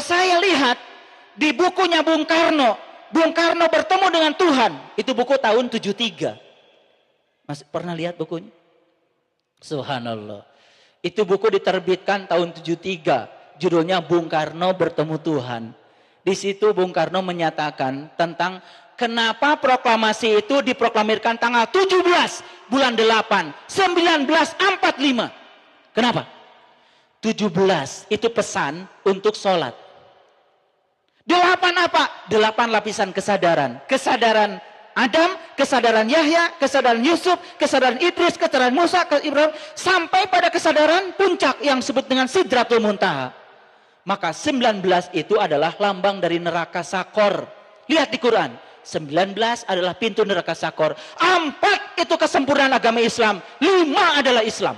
saya lihat di bukunya Bung Karno bertemu dengan Tuhan, itu buku tahun 73. Mas pernah lihat bukunya? Subhanallah. Itu buku diterbitkan tahun 73. Judulnya Bung Karno bertemu Tuhan. Di situ Bung Karno menyatakan tentang kenapa proklamasi itu diproklamirkan tanggal 17 bulan 8 1945. Kenapa? 17 itu pesan untuk sholat. 8 apa? 8 lapisan kesadaran. Kesadaran Adam, kesadaran Yahya, kesadaran Yusuf, kesadaran Idris, kesadaran Musa, Ibrahim, sampai pada kesadaran puncak yang disebut dengan Sidratul Muntaha. Maka 19 itu adalah lambang dari neraka Sakor. Lihat di Quran, 19 adalah pintu neraka Sakor. 4 itu kesempurnaan agama Islam, 5 adalah Islam.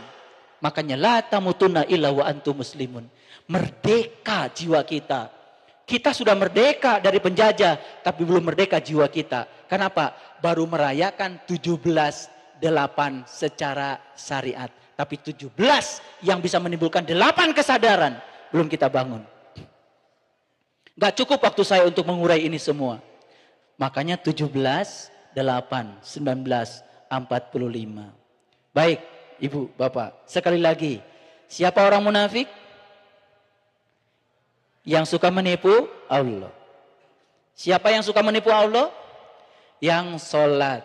Makanya la tamutunna illa wa antum muslimun. Merdeka jiwa kita. Kita sudah merdeka dari penjajah, tapi belum merdeka jiwa kita. Kenapa? Baru merayakan 17/8 secara syariat. Tapi 17 yang bisa menimbulkan 8 kesadaran belum kita bangun. Gak cukup waktu saya untuk mengurai ini semua. Makanya 17/8 1945. Baik, Ibu, Bapak, sekali lagi, siapa orang munafik? Yang suka menipu Allah. Siapa yang suka menipu Allah? Yang sholat.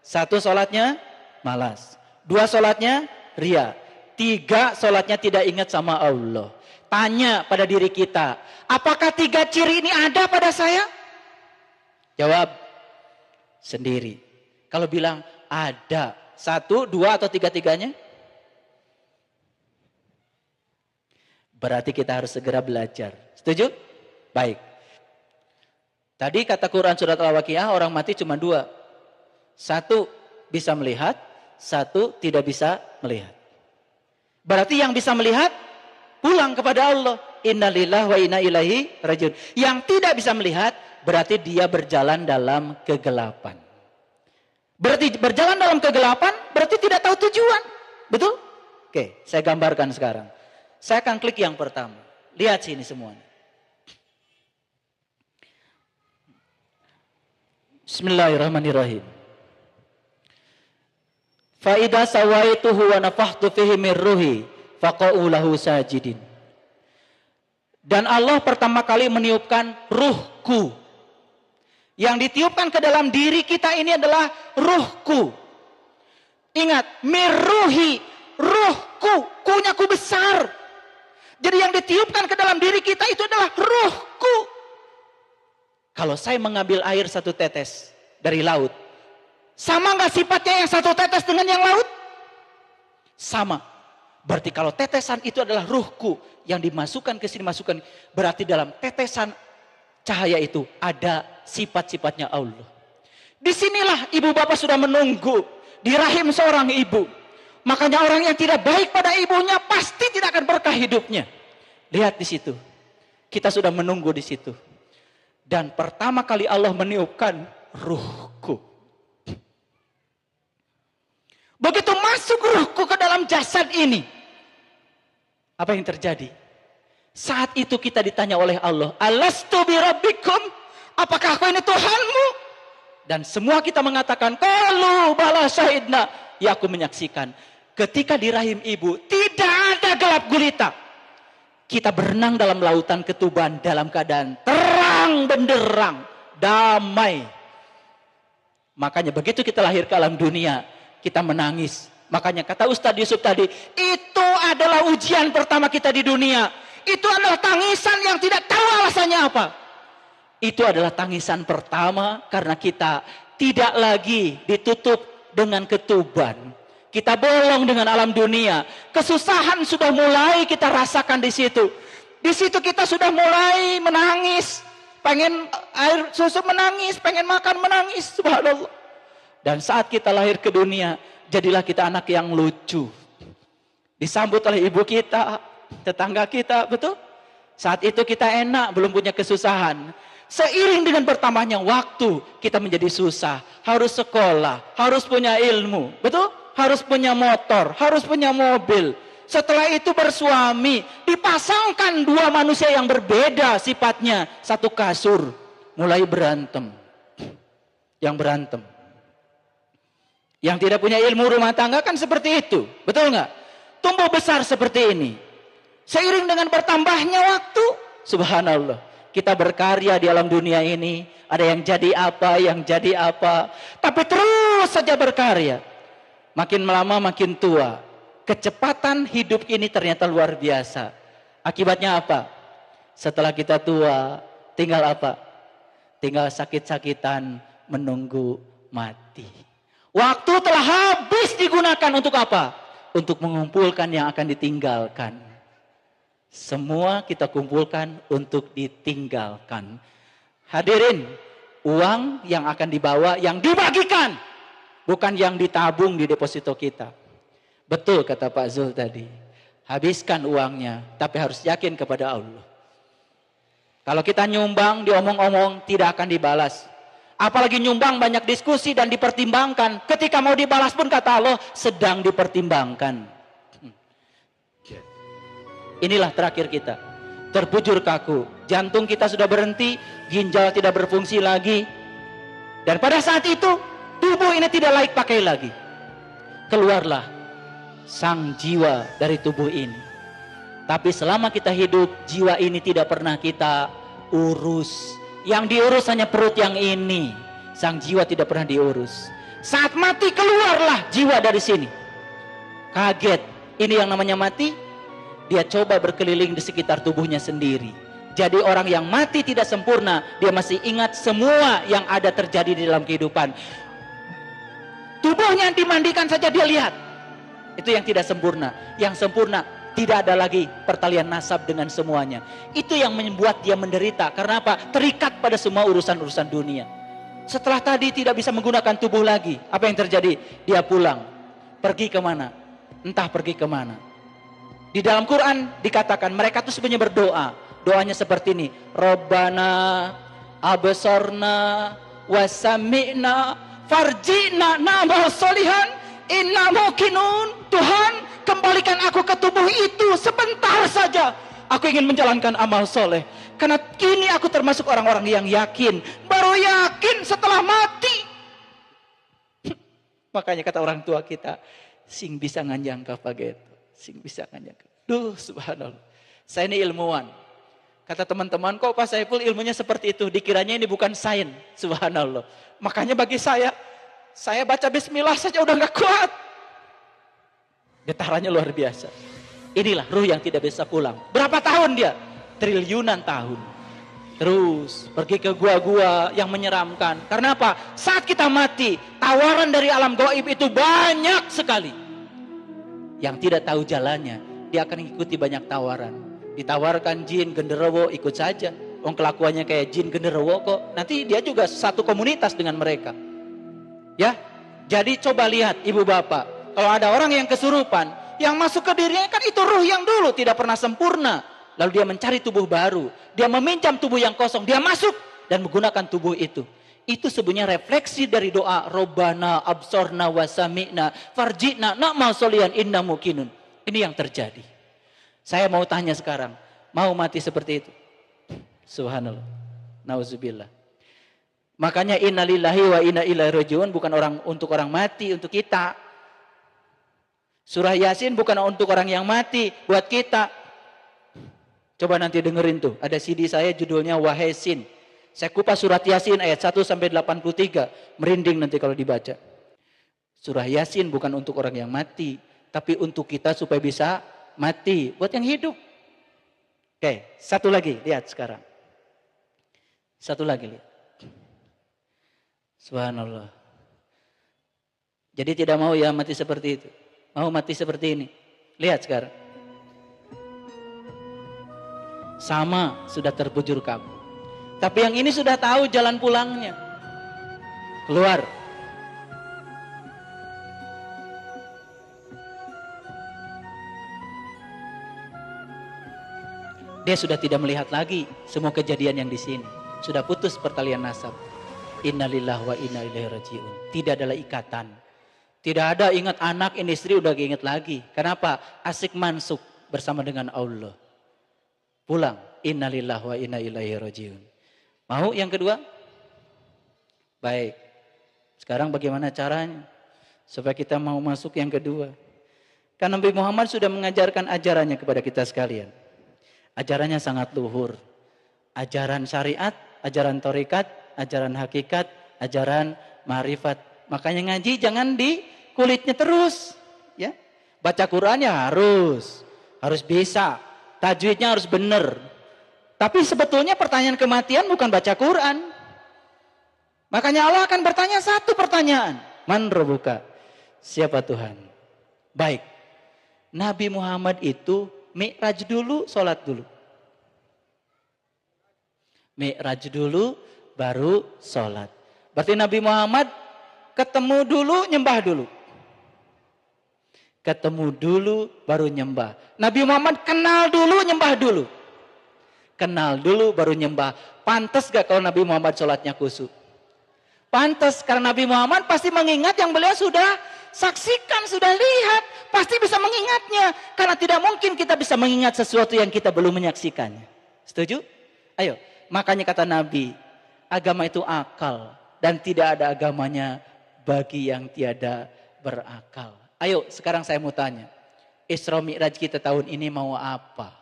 1 sholatnya malas. 2 sholatnya ria. 3 sholatnya tidak ingat sama Allah. Tanya pada diri kita, apakah 3 ciri ini ada pada saya? Jawab sendiri. Kalau bilang ada, 1, 2 atau 3-tiganya? Berarti kita harus segera belajar. Setuju? Baik. Tadi kata Quran surat Al-Waqiah, orang mati cuma 2. 1 bisa melihat, 1 tidak bisa melihat. Berarti yang bisa melihat pulang kepada Allah. Innalillahi wa inna ilaihi rajiun. Yang tidak bisa melihat berarti dia berjalan dalam kegelapan. Berarti berjalan dalam kegelapan berarti tidak tahu tujuan. Betul? Oke, saya gambarkan sekarang. Saya akan klik yang pertama. Lihat sini semuanya. Bismillahirrahmanirrahim. Fa idza sawaituhu wa nafakhtu fihi min ruhi faqa'u lahu sajidin. Dan Allah pertama kali meniupkan ruhku. Yang ditiupkan ke dalam diri kita ini adalah ruhku. Ingat, mirruhi, ruhku, kunyaku besar. Jadi yang ditiupkan ke dalam diri kita itu adalah ruhku. Kalau saya mengambil air 1 tetes dari laut, sama nggak sifatnya yang 1 tetes dengan yang laut? Sama. Berarti kalau tetesan itu adalah ruhku yang dimasukkan ke sini, masukkan, berarti dalam tetesan cahaya itu ada sifat-sifatnya Allah. Disinilah ibu bapak sudah menunggu di rahim seorang ibu. Makanya orang yang tidak baik pada ibunya pasti tidak akan berkah hidupnya. Lihat di situ. Kita sudah menunggu di situ. Dan pertama kali Allah meniupkan ruhku. Begitu masuk ruhku ke dalam jasad ini, apa yang terjadi? Saat itu kita ditanya oleh Allah, Alastu birabbikum? Apakah aku ini Tuhanmu? Dan semua kita mengatakan, Qalu bala syahidna. Ya, aku menyaksikan. Ketika di rahim ibu tidak ada gelap gulita. Kita berenang dalam lautan ketuban dalam keadaan terang benderang, damai. Makanya begitu kita lahir ke alam dunia, kita menangis. Makanya kata Ustadz Yusuf tadi, itu adalah ujian pertama kita di dunia. Itu adalah tangisan yang tidak tahu alasannya apa. Itu adalah tangisan pertama karena kita tidak lagi ditutup dengan ketuban. Kita bolong dengan alam dunia. Kesusahan sudah mulai kita rasakan di situ. Di situ kita sudah mulai menangis. Pengen air susu menangis, pengen makan menangis. Subhanallah. Dan saat kita lahir ke dunia, jadilah kita anak yang lucu. Disambut oleh ibu kita, tetangga kita, betul? Saat itu kita enak, belum punya kesusahan. Seiring dengan bertambahnya waktu, kita menjadi susah. Harus sekolah, harus punya ilmu, betul? Harus punya motor, harus punya mobil. Setelah itu bersuami, dipasangkan dua manusia yang berbeda sifatnya, satu kasur, mulai berantem. Yang berantem. Yang tidak punya ilmu rumah tangga kan seperti itu, betul nggak? Tumbuh besar seperti ini. Seiring dengan bertambahnya waktu, subhanallah, kita berkarya di alam dunia ini, ada yang jadi apa, tapi terus saja berkarya. Makin lama makin tua. Kecepatan hidup ini ternyata luar biasa. Akibatnya apa? Setelah kita tua, tinggal apa? Tinggal sakit-sakitan menunggu mati. Waktu telah habis digunakan untuk apa? Untuk mengumpulkan yang akan ditinggalkan. Semua kita kumpulkan untuk ditinggalkan. Hadirin, uang yang akan dibawa, yang dibagikan, bukan yang ditabung di deposito kita. Betul kata Pak Zul tadi. Habiskan uangnya, tapi harus yakin kepada Allah. Kalau kita nyumbang, diomong-omong, tidak akan dibalas. Apalagi nyumbang banyak diskusi dan dipertimbangkan. Ketika mau dibalas pun kata Allah, sedang dipertimbangkan. Inilah terakhir kita. Terbujur kaku. Jantung kita sudah berhenti, ginjal tidak berfungsi lagi. Dan pada saat itu, tubuh ini tidak layak pakai lagi. Keluarlah sang jiwa dari tubuh ini. Tapi selama kita hidup, jiwa ini tidak pernah kita urus. Yang diurus hanya perut yang ini. Sang jiwa tidak pernah diurus. Saat mati, keluarlah jiwa dari sini. Kaget, ini yang namanya mati. Dia coba berkeliling di sekitar tubuhnya sendiri. Jadi orang yang mati tidak sempurna, dia masih ingat semua yang ada terjadi di dalam kehidupan. Tubuhnya dimandikan saja dia lihat. Itu yang tidak sempurna. Yang sempurna, tidak ada lagi pertalian nasab dengan semuanya. Itu yang membuat dia menderita. Karena apa? Terikat pada semua urusan-urusan dunia. Setelah tadi tidak bisa menggunakan tubuh lagi. Apa yang terjadi? Dia pulang. Pergi kemana? Entah pergi kemana. Di dalam Quran dikatakan mereka itu sebenarnya berdoa. Doanya seperti ini. Rabbana absorna wasami'na farji'na na'mal solihan inna muqinun. Tuhan, kembalikan aku ke tubuh itu sebentar saja. Aku ingin menjalankan amal soleh. Karena kini aku termasuk orang-orang yang yakin. Baru yakin setelah mati. Makanya kata orang tua kita, sing bisa nganjangka paget. Sing bisa nganjangka. Duh, subhanallah. Saya ini ilmuwan. Kata teman-teman, kok Pak Saiful ilmunya seperti itu? Dikiranya ini bukan sains. Subhanallah. Makanya bagi saya baca bismillah saja udah gak kuat. Getarannya luar biasa. Inilah ruh yang tidak bisa pulang. Berapa tahun dia? Triliunan tahun. Terus pergi ke gua-gua yang menyeramkan. Karena apa? Saat kita mati, tawaran dari alam gaib itu banyak sekali. Yang tidak tahu jalannya, dia akan ikuti banyak tawaran. Ditawarkan jin, genderuwo, ikut saja. Kelakuannya kayak jin, genderuwo kok. Nanti dia juga satu komunitas dengan mereka. Ya, jadi coba lihat ibu bapak. Kalau ada orang yang kesurupan, yang masuk ke dirinya kan itu ruh yang dulu tidak pernah sempurna. Lalu dia mencari tubuh baru. Dia meminjam tubuh yang kosong. Dia masuk dan menggunakan tubuh itu. Itu sebenarnya refleksi dari doa. Robbana absorna wasami'na farji'na na'mal solihan inna muqinun. Ini yang terjadi. Saya mau tanya sekarang. Mau mati seperti itu? Subhanallah. Nauzubillah. Makanya innalillahi wa inna ilaihi rajiun bukan untuk orang mati, untuk kita. Surah Yasin bukan untuk orang yang mati, buat kita. Coba nanti dengerin tuh, ada CD saya judulnya Wahesin. Saya kupas surat Yasin ayat 1 sampai 83, merinding nanti kalau dibaca. Surah Yasin bukan untuk orang yang mati, tapi untuk kita supaya bisa mati, buat yang hidup. Oke, satu lagi, lihat sekarang. Satu lagi lihat. Subhanallah. Jadi tidak mau ya mati seperti itu. Mau mati seperti ini. Lihat sekarang. Sama sudah terbujur kamu. Tapi yang ini sudah tahu jalan pulangnya. Keluar. Dia sudah tidak melihat lagi semua kejadian yang di sini. Sudah putus pertalian nasab. Innalillahi wa inna ilaihi rajiun. Tidak adalah ikatan. Tidak ada ingat anak, ini istri udah ingat lagi. Kenapa? Asik mansuk bersama dengan Allah. Pulang. Innalillahi wa inna ilaihi rajiun. Mau yang kedua? Baik. Sekarang bagaimana caranya? Supaya kita mau masuk yang kedua. Karena Nabi Muhammad sudah mengajarkan ajarannya kepada kita sekalian. Ajarannya sangat luhur. Ajaran syariat, ajaran tarekat, ajaran hakikat, ajaran ma'rifat. Makanya ngaji jangan di kulitnya terus, ya. Baca Qur'annya harus bisa. Tajwidnya harus benar. Tapi sebetulnya pertanyaan kematian bukan baca Quran. Makanya Allah akan bertanya satu pertanyaan. Man rabbuka? Siapa Tuhan? Baik. Nabi Muhammad itu mi'raj dulu, sholat dulu. Mi'raj dulu, baru sholat. Berarti Nabi Muhammad ketemu dulu, nyembah dulu. Ketemu dulu, baru nyembah. Nabi Muhammad kenal dulu, nyembah dulu. Kenal dulu, baru nyembah. Pantas gak kalau Nabi Muhammad sholatnya khusyuk? Pantas, karena Nabi Muhammad pasti mengingat yang beliau sudah saksikan, sudah lihat. Pasti bisa mengingatnya. Karena tidak mungkin kita bisa mengingat sesuatu yang kita belum menyaksikannya. Setuju? Ayo, makanya kata Nabi, agama itu akal. Dan tidak ada agamanya bagi yang tiada berakal. Ayo sekarang saya mau tanya. Isra Mi'raj kita tahun ini mau apa?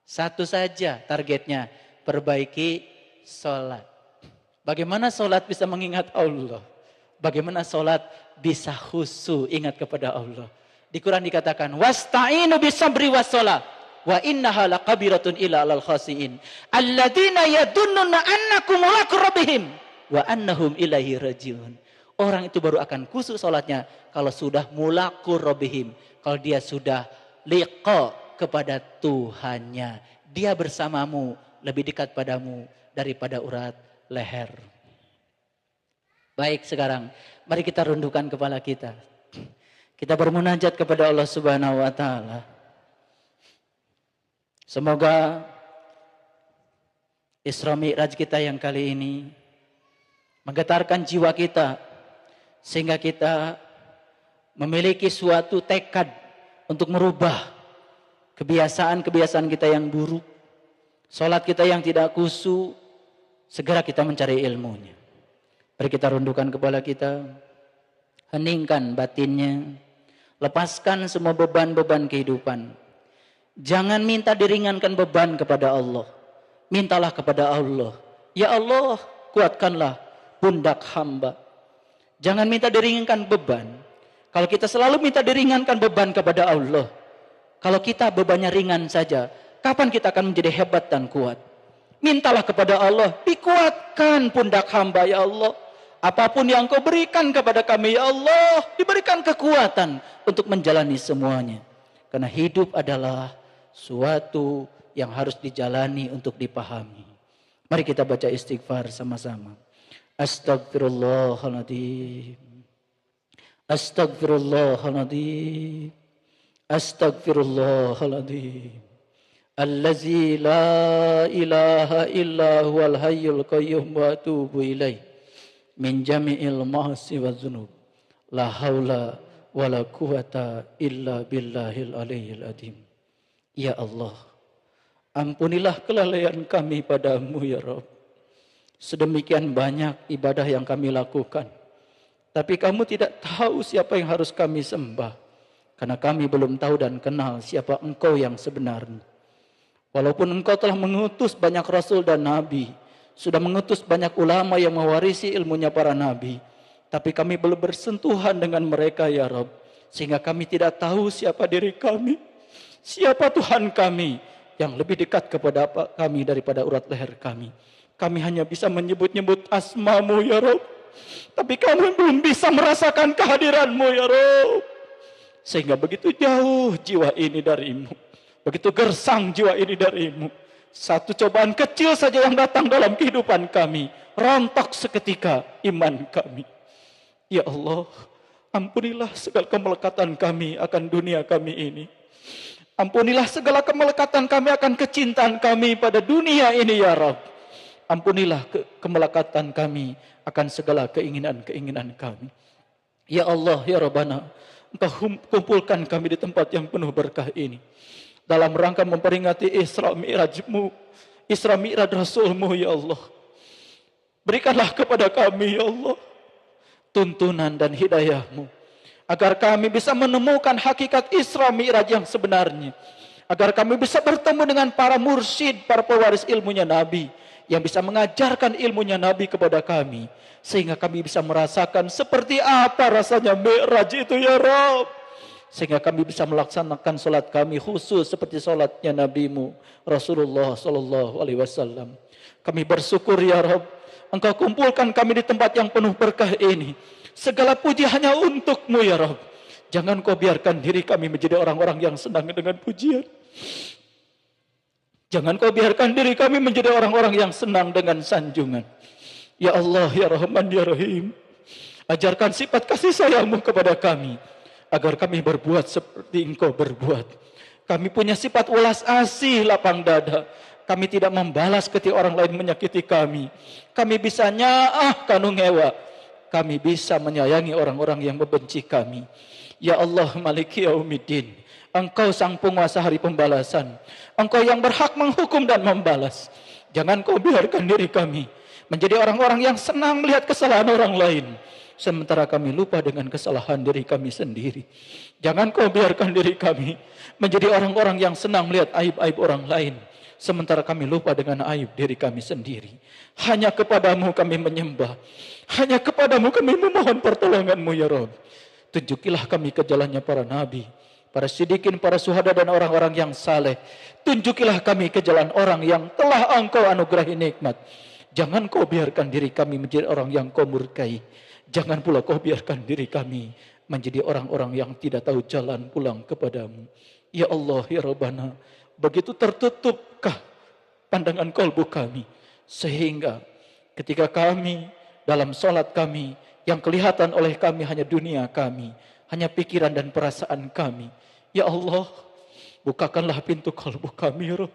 Satu saja targetnya. Perbaiki sholat. Bagaimana sholat bisa mengingat Allah? Bagaimana sholat bisa khusyuk ingat kepada Allah? Di Quran dikatakan. Wasta'inu bisabri wassalah. Wa innaha laqabiratun ila alal khasiin. Alladina yadunnuna annakum mulaqu rabbihim. Wa annahum ilaihi rajiun. Orang itu baru akan khusyuk sholatnya kalau sudah mulaqu rabbihim. Kalau dia sudah liqa kepada Tuhannya. Dia bersamamu, lebih dekat padamu daripada urat leher. Baik, sekarang mari kita rundukkan kepala kita. Kita bermunajat kepada Allah Subhanahu wa taala. Semoga Isra Mi'raj kita yang kali ini menggetarkan jiwa kita sehingga kita memiliki suatu tekad untuk merubah kebiasaan-kebiasaan kita yang buruk, salat kita yang tidak khusyuk, segera kita mencari ilmunya. Mari kita rundukkan kepala kita, heningkan batinnya, lepaskan semua beban-beban kehidupan. Jangan minta diringankan beban kepada Allah. Mintalah kepada Allah. Ya Allah, kuatkanlah pundak hamba. Jangan minta diringankan beban. Kalau kita selalu minta diringankan beban kepada Allah, kalau kita bebannya ringan saja, kapan kita akan menjadi hebat dan kuat? Mintalah kepada Allah, dikuatkan pundak hamba ya Allah. Apapun yang kau berikan kepada kami ya Allah, diberikan kekuatan untuk menjalani semuanya. Karena hidup adalah suatu yang harus dijalani untuk dipahami. Mari kita baca istighfar sama-sama. Astagfirullahaladzim. Astagfirullahaladzim. Astagfirullahaladzim. Allazi la ilaha illa huwal hayyul qayyum wa atubu ilaih. Min jami'il ma'asi wa dzunub. La haula wa la quwata illa billahil aliyyil azim. Ya Allah, ampunilah kelalaian kami padamu ya Rabb. Sedemikian banyak ibadah yang kami lakukan, tapi kamu tidak tahu siapa yang harus kami sembah. Karena kami belum tahu dan kenal siapa engkau yang sebenarnya. Walaupun engkau telah mengutus banyak rasul dan nabi, sudah mengutus banyak ulama yang mewarisi ilmunya para nabi, tapi kami belum bersentuhan dengan mereka ya Rabb. Sehingga kami tidak tahu siapa diri kami, siapa Tuhan kami yang lebih dekat kepada kami daripada urat leher kami. Kami hanya bisa menyebut-nyebut asmamu ya Rabb, tapi kami belum bisa merasakan kehadiranmu ya Rabb. Sehingga begitu jauh jiwa ini darimu, begitu gersang jiwa ini darimu. Satu cobaan kecil saja yang datang dalam kehidupan kami, rontok seketika iman kami. Ya Allah, ampunilah segala kemelekatan kami akan dunia kami ini. Ampunilah segala kemelekatan kami akan kecintaan kami pada dunia ini ya Rabb. Ampunilah kemelekatan kami akan segala keinginan-keinginan kami. Ya Allah, ya Rabbana, Engkau kumpulkan kami di tempat yang penuh berkah ini dalam rangka memperingati Isra Mi'rajmu, Isra Mi'raj Rasulmu, ya Allah. Berikanlah kepada kami, ya Allah, tuntunan dan hidayahmu, agar kami bisa menemukan hakikat Isra Mi'raj yang sebenarnya, agar kami bisa bertemu dengan para mursyid, para pewaris ilmunya Nabi, yang bisa mengajarkan ilmunya Nabi kepada kami, sehingga kami bisa merasakan seperti apa rasanya Mi'raj itu, ya Rabb. Sehingga kami bisa melaksanakan solat kami khusus seperti solatnya Nabimu Rasulullah Sallallahu Alaihi Wasallam. Kami bersyukur, ya Rabb, Engkau kumpulkan kami di tempat yang penuh berkah ini. Segala puji hanya untuk-Mu, ya Rabb. Jangan Kau biarkan diri kami menjadi orang-orang yang senang dengan pujian. Jangan Kau biarkan diri kami menjadi orang-orang yang senang dengan sanjungan. Ya Allah, ya Rahman, ya Rahim, ajarkan sifat kasih sayang-Mu kepada kami, agar kami berbuat seperti Engkau berbuat. Kami punya sifat welas asih, lapang dada. Kami tidak membalas ketika orang lain menyakiti kami. Kami bisa nyaah kanu ngewa. Kami bisa menyayangi orang-orang yang membenci kami. Ya Allah, Maliki Yaumiddin, Engkau sang penguasa hari pembalasan. Engkau yang berhak menghukum dan membalas. Jangan Kau biarkan diri kami menjadi orang-orang yang senang melihat kesalahan orang lain, sementara kami lupa dengan kesalahan diri kami sendiri. Jangan Kau biarkan diri kami menjadi orang-orang yang senang melihat aib-aib orang lain, sementara kami lupa dengan aib diri kami sendiri. Hanya kepadamu kami menyembah, hanya kepadamu kami memohon pertolongan-Mu, ya Rabb. Tunjukilah kami ke jalannya para nabi, para siddiqin, para syuhada, dan orang-orang yang saleh. Tunjukilah kami ke jalan orang yang telah Engkau anugerahi nikmat. Jangan Kau biarkan diri kami menjadi orang yang Kau murkai. Jangan pula Kau biarkan diri kami menjadi orang-orang yang tidak tahu jalan pulang kepadamu. Ya Allah, ya Rabbana, begitu tertutupkah pandangan kalbu kami, sehingga ketika kami dalam salat kami, yang kelihatan oleh kami hanya dunia kami, hanya pikiran dan perasaan kami. Ya Allah, bukakanlah pintu kalbu kami, ya Rabb.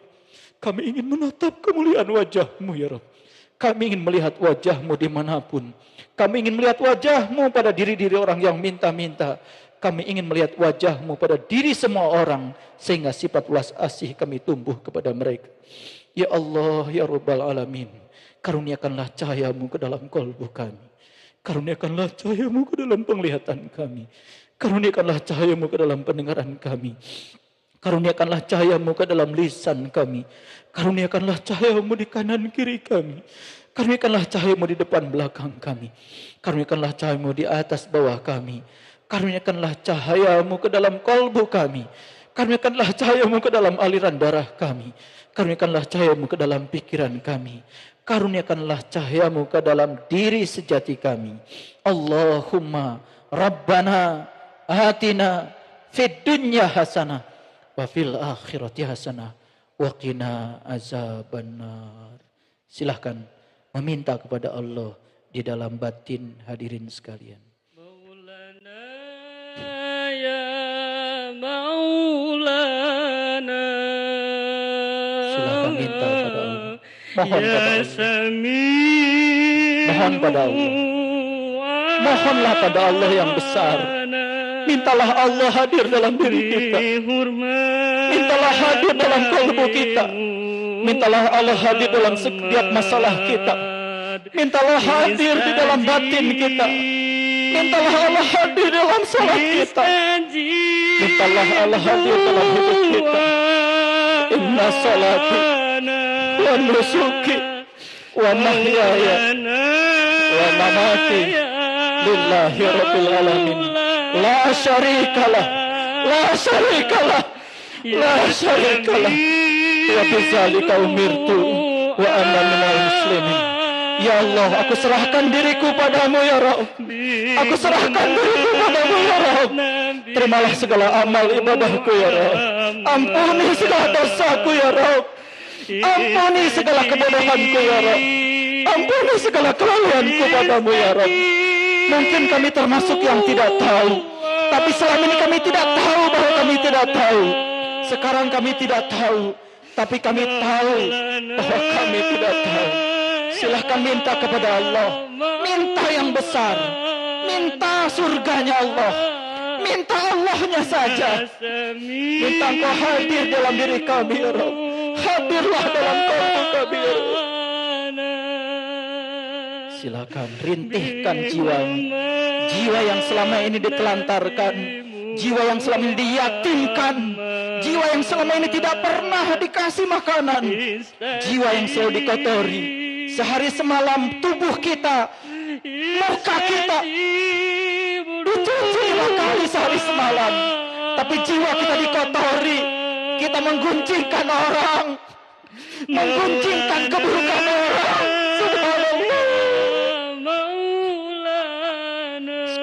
Kami ingin menatap kemuliaan wajah-Mu, ya Rabb. Kami ingin melihat wajah-Mu dimanapun. Kami ingin melihat wajah-Mu pada diri-diri orang yang minta-minta. Kami ingin melihat wajah-Mu pada diri semua orang, sehingga sifat welas asih kami tumbuh kepada mereka. Ya Allah, ya Rabbal Alamin, karuniakanlah cahaya-Mu ke dalam kalbu kami. Karuniakanlah cahaya-Mu ke dalam penglihatan kami. Karuniakanlah cahaya-Mu ke dalam pendengaran kami. Karuniakanlah cahaya-Mu ke dalam lisan kami. Karuniakanlah cahaya-Mu di kanan kiri kami. Karuniakanlah cahaya-Mu di depan belakang kami. Karuniakanlah cahaya-Mu di atas bawah kami. Karuniakanlah cahaya-Mu ke dalam kalbu kami. Karuniakanlah cahaya-Mu ke dalam aliran darah kami. Karuniakanlah cahaya-Mu ke dalam pikiran kami. Karuniakanlah cahaya-Mu ke dalam diri sejati kami. Allahumma Rabbana atina fid dunya hasanah wa fil akhirati hasanah wa qina azabannar. Silahkan meminta kepada Allah di dalam batin hadirin sekalian. Maulana ya Maulana, silahkan minta kepada Allah. Mohon ya kepada Allah. Mohon pada Allah. Mohonlah pada Allah yang besar. Mintalah Allah hadir dalam diri kita. Mintalah hadir dalam kalbu kita. Mintalah Allah hadir dalam setiap masalah kita. Mintalah hadir di dalam batin kita. Mintalah Allah hadir dalam salat kita. Mintalah Allah hadir dalam hidup kita. Inna salati wa nusuki wa mahyaya wa mamati lillahi rabbil alamin. La syarikalah, la syarikalah, la syarikalah. Wa bidzalika umirtu wa ana minal muslimin. Ya Allah, aku serahkan diriku padamu, ya Rabb. Aku serahkan diriku padamu, ya Rabb. Terimalah segala amal ibadahku, ya Rabb. Ampuni segala dosaku, ya Rabb. Ampuni segala kebodohanku, ya Rabb. Ampuni segala kelalaianku padamu, ya Rabb. Mungkin kami termasuk yang tidak tahu, tapi selama ini kami tidak tahu bahwa kami tidak tahu. Sekarang kami tidak tahu, tapi kami tahu bahwa kami tidak tahu. Silahkan minta kepada Allah. Minta yang besar. Minta surganya Allah. Minta Allahnya saja. Minta Engkau hadir dalam diri kami ya Rabb. Hadirlah dalam kalbu kami ya Rabb. Silakan rintihkan jiwamu. Jiwa yang selama ini ditelantarkan, jiwa yang selama ini diyatimkan, jiwa yang selama ini tidak pernah dikasih makanan, jiwa yang selalu dikotori. Sehari semalam tubuh kita, muka kita dicuci 5 kali sehari semalam, tapi jiwa kita dikotori. Kita mengguncingkan orang, mengguncingkan keburukan orang. Subhanallah.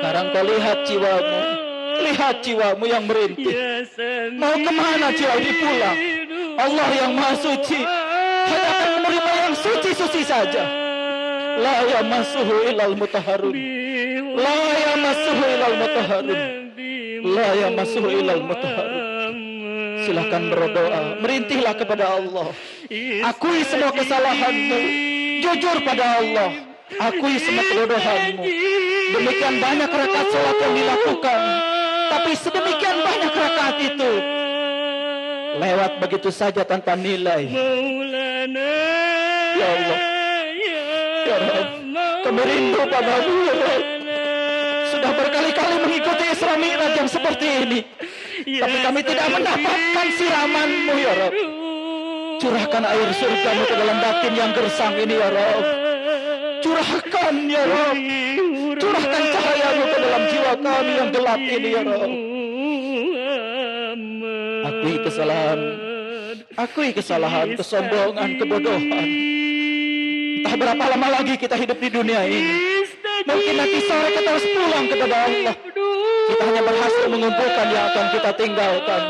Sekarang kau lihat jiwamu, lihat jiwamu yang merintih. Mau kemana jiwa ini pulang? Allah yang Maha Suci hanya akan menerima yang suci-suci saja. La yamassuhu illal mutahharun. La yamassuhu illal mutahharun. La yamassuhu illal mutahharun. Silakan berdoa, merintihlah kepada Allah. Akui semua kesalahanmu, jujur pada Allah. Akui semua kebodohanmu. Demikian banyak rakaat sholat yang dilakukan, tapi sedemikian banyak rakaat itu lewat begitu saja tanpa nilai. Ya Allah, ya Rabb, kami rindu padamu ya Rabb. Sudah berkali-kali mengikuti Isra Mi'raj yang seperti ini, tapi kami tidak mendapatkan siraman-Mu ya Rabb. Curahkan air surga-Mu ke dalam batin yang gersang ini ya Rabb. Curahkan ya Rabb. Curahkan cahaya-Mu ke dalam jiwa kami yang gelap ini ya Rabb. Akui kesalahan, akui kesalahan, kesombongan, kebodohan. Entah berapa lama lagi kita hidup di dunia ini. Mungkin nanti sore kita harus pulang kepada Allah. Kita hanya berhasil mengumpulkan yang akan kita tinggalkan.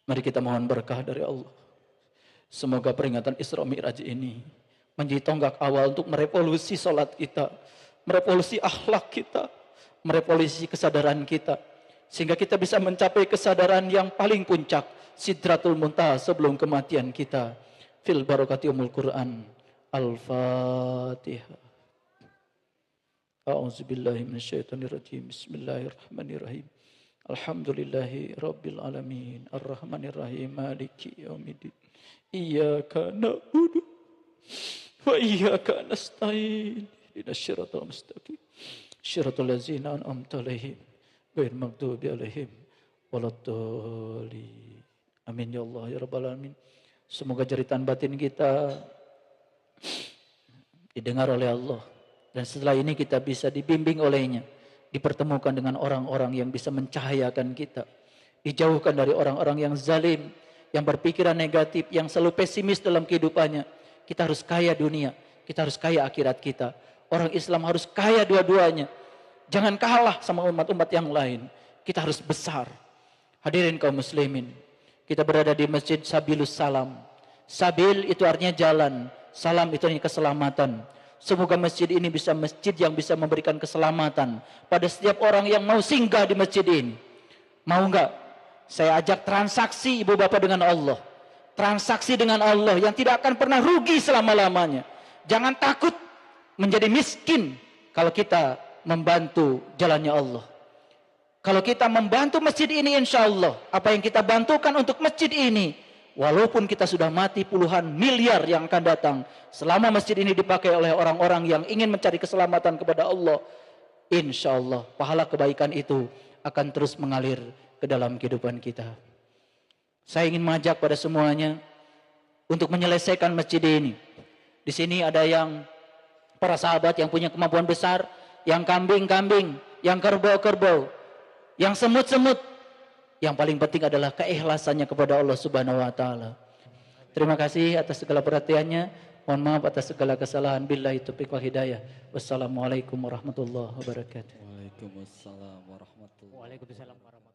Mari kita mohon berkah dari Allah. Semoga peringatan Isra Mi'raj ini menjadi tonggak awal untuk merevolusi salat kita, merevolusi akhlak kita, merevolusi kesadaran kita, sehingga kita bisa mencapai kesadaran yang paling puncak, Sidratul Muntaha sebelum kematian kita. Fil barakati umul Quran. Al-Fatihah. A'udzubillahi minasyaitonirrajim. Bismillahirrahmanirrahim. Alhamdulillahi rabbil alamin. Ar-Rahmanirrahim. Maliki yaumiddin. Iyyaka na'budu wa iyyaka nasta'in. Ihdinas siratal mustaqim. Shiratal ladzina an'amta 'alaihim ghairil maghdubi 'alaihim waladdallin. Amin ya Allah ya rabbal alamin. Semoga jeritan batin kita didengar oleh Allah, dan setelah ini kita bisa dibimbing olehnya, dipertemukan dengan orang-orang yang bisa mencahayakan kita, dijauhkan dari orang-orang yang zalim, yang berpikiran negatif, yang selalu pesimis dalam kehidupannya. Kita harus kaya dunia, kita harus kaya akhirat kita. Orang Islam harus kaya dua-duanya. Jangan kalah sama umat-umat yang lain. Kita harus besar. Hadirin kaum muslimin, kita berada di Masjid Sabilus Salam. Sabil itu artinya jalan, salam itu artinya keselamatan. Semoga masjid ini bisa masjid yang bisa memberikan keselamatan pada setiap orang yang mau singgah di masjid ini. Mau enggak? Saya ajak transaksi ibu bapak dengan Allah. Transaksi dengan Allah yang tidak akan pernah rugi selama-lamanya. Jangan takut menjadi miskin kalau kita membantu jalannya Allah. Kalau kita membantu masjid ini, insya Allah apa yang kita bantukan untuk masjid ini, walaupun kita sudah mati puluhan miliar yang akan datang, selama masjid ini dipakai oleh orang-orang yang ingin mencari keselamatan kepada Allah, insya Allah pahala kebaikan itu akan terus mengalir ke dalam kehidupan kita. Saya ingin mengajak pada semuanya untuk menyelesaikan masjid ini. Di sini ada yang para sahabat yang punya kemampuan besar, yang kambing-kambing, yang kerbau-kerbau, yang semut-semut. Yang paling penting adalah keikhlasannya kepada Allah Subhanahu wa taala. Terima kasih atas segala perhatiannya. Mohon maaf atas segala kesalahan. Billahi taufiq wal hidayah. Wassalamualaikum warahmatullahi wabarakatuh. Waalaikumsalam warahmatullahi wabarakatuh. Waalaikumsalam warahmatullahi wabarakatuh.